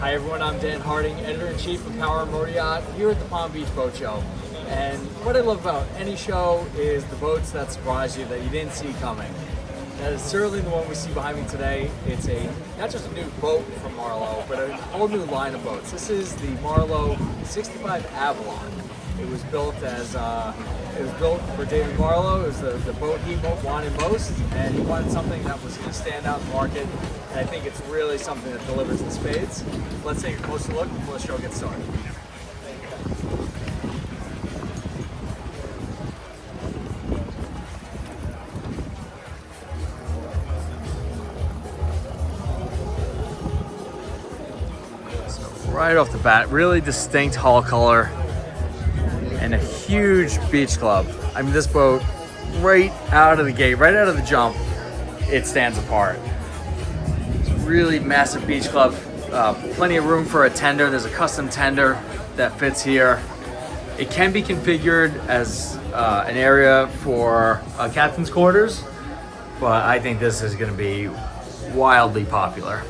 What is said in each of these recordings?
Hi everyone, I'm Dan Harding, Editor-in-Chief of Power Motoryacht here at the Palm Beach Boat Show. And what I love about any show is the boats that surprise you, that you didn't see coming. That is certainly the one we see behind me today. It's not just a new boat from Marlow, but a whole new line of boats. This is the Marlow 65 Avalon. It was built for David Marlow. It was the boat he wanted most, and he wanted something that was going to stand out in the market. And I think it's really something that delivers in spades. Let's take a closer look before the show gets started. So right off the bat, really distinct hull color and a huge beach club. I mean, this boat, right out of the gate, right out of the jump, it stands apart. It's a really massive beach club. Plenty of room for a tender. There's a custom tender that fits here. It can be configured as an area for captain's quarters, but I think this is going to be wildly popular.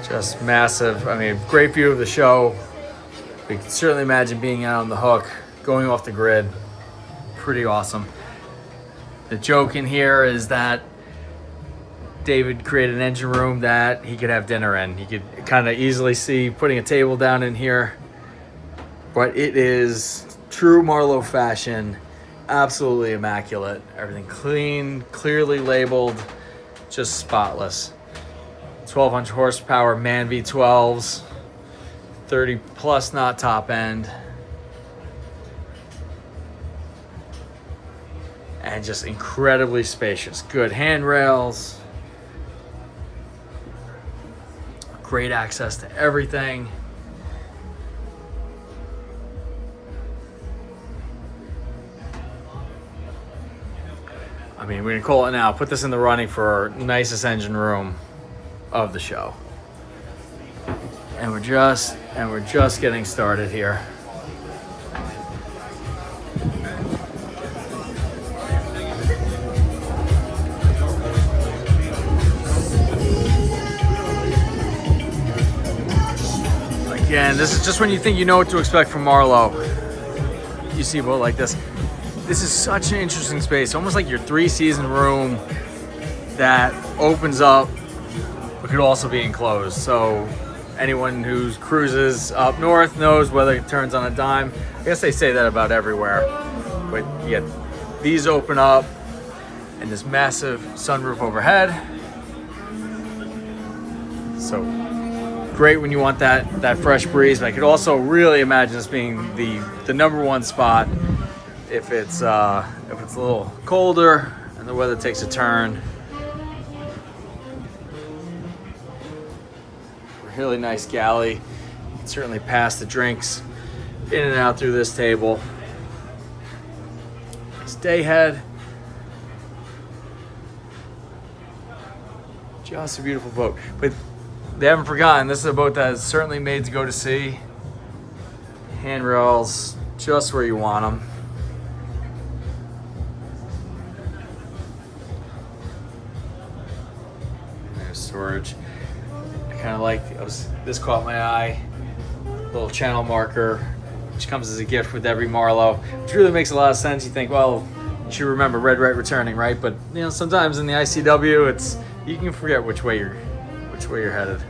Just massive. I mean, great view of the show. We can certainly imagine being out on the hook, going off the grid. Pretty awesome. The joke in here is that David created an engine room that he could have dinner in. You could kind of easily see putting a table down in here. But it is true Marlow fashion. Absolutely immaculate. Everything clean, clearly labeled, just spotless. 1200 horsepower MAN V12s, 30 plus knot top end, and just incredibly spacious. Good handrails, great access to everything. I mean, we're gonna call it now. Put this in the running for nicest engine room of the show. And we're just getting started here. Again, this is just when you think you know what to expect from Marlow. You see a boat like this. This is such an interesting space, almost like your 3-season room that opens up but could also be enclosed. So anyone who cruises up north knows whether it turns on a dime. I guess they say that about everywhere. But yet these open up and this massive sunroof overhead. So great when you want that fresh breeze. But I could also really imagine this being the number one spot if it's a little colder and the weather takes a turn. Really nice galley. You can certainly pass the drinks in and out through this table. Nice day head. Just a beautiful boat. But they haven't forgotten, this is a boat that is certainly made to go to sea. Handrails just where you want them. There's storage. Kind of like, this caught my eye, little channel marker, which comes as a gift with every Marlow, which really makes a lot of sense. You think, well, you should remember red right returning, right? But you know, sometimes in the ICW, you can forget which way you're headed.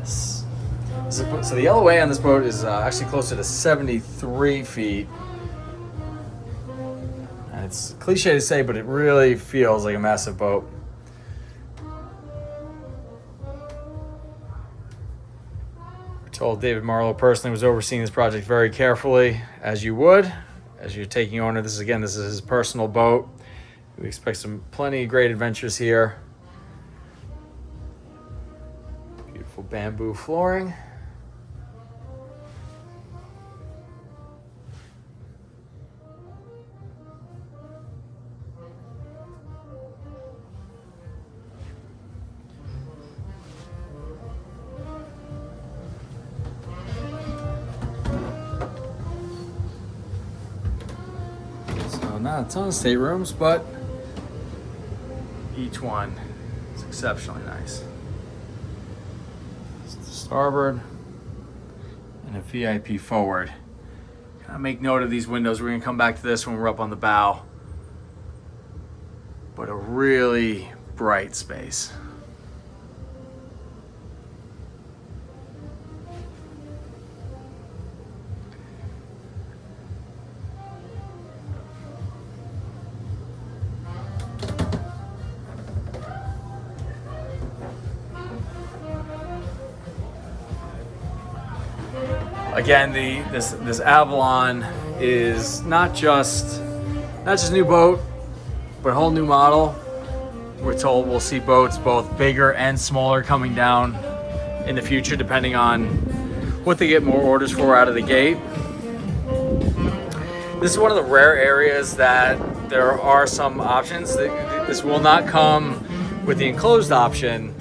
So the LOA on this boat is actually closer to 73 feet. And it's cliche to say, but it really feels like a massive boat. Told David Marlow personally was overseeing this project very carefully, as you would, as you're taking owner. This is his personal boat. We expect some plenty of great adventures here. Beautiful bamboo flooring. not a ton of staterooms, but each one is exceptionally nice. It's the starboard and a VIP forward. Gotta make note of these windows. We're gonna come back to this when we're up on the bow. But a really bright space. Again, this Avalon is not just a new boat, but a whole new model. We're told we'll see boats both bigger and smaller coming down in the future, depending on what they get more orders for out of the gate. This is one of the rare areas that there are some options. This will not come with the enclosed option,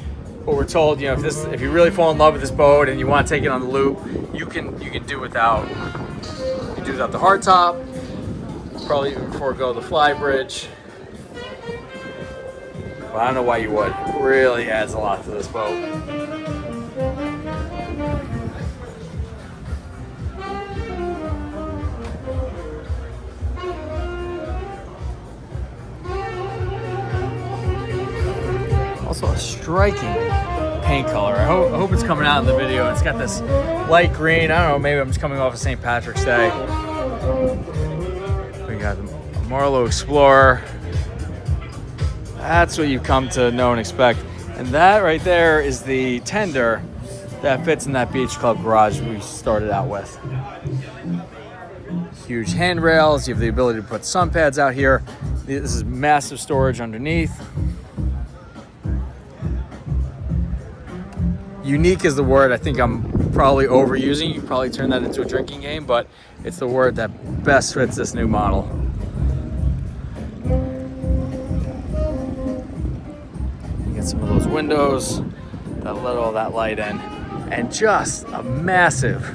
but we're told, if you really fall in love with this boat and you want to take it on the loop, you can do without. You can do without the hardtop. Probably even forego the Flybridge. But I don't know why you would. It really adds a lot to this boat. Also a striking paint color. I hope it's coming out in the video. It's got this light green. I don't know, maybe I'm just coming off of St. Patrick's Day. We got the Marlow Explorer. That's what you've come to know and expect. And that right there is the tender that fits in that beach club garage we started out with. Huge handrails. You have the ability to put sun pads out here. This is massive storage underneath. Unique is the word I think I'm probably overusing. You can probably turn that into a drinking game, but it's the word that best fits this new model. You get some of those windows that let all that light in, and just a massive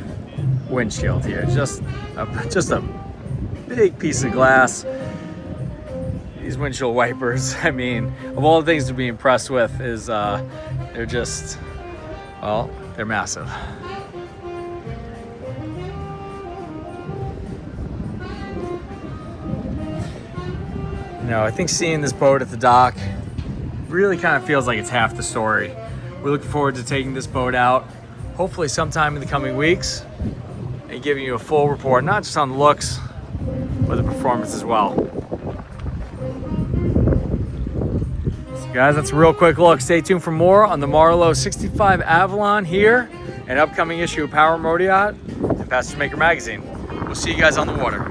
windshield here. Just a big piece of glass. These windshield wipers, I mean, of all the things to be impressed with is they're just, well, they're massive. I think seeing this boat at the dock really kind of feels like it's half the story. We're looking forward to taking this boat out, hopefully sometime in the coming weeks, and giving you a full report, not just on the looks, but the performance as well. So guys, that's a real quick look. Stay tuned for more on the Marlow 65 Avalon here, an upcoming issue of Power Motoryacht and Passenger Maker Magazine. We'll see you guys on the water.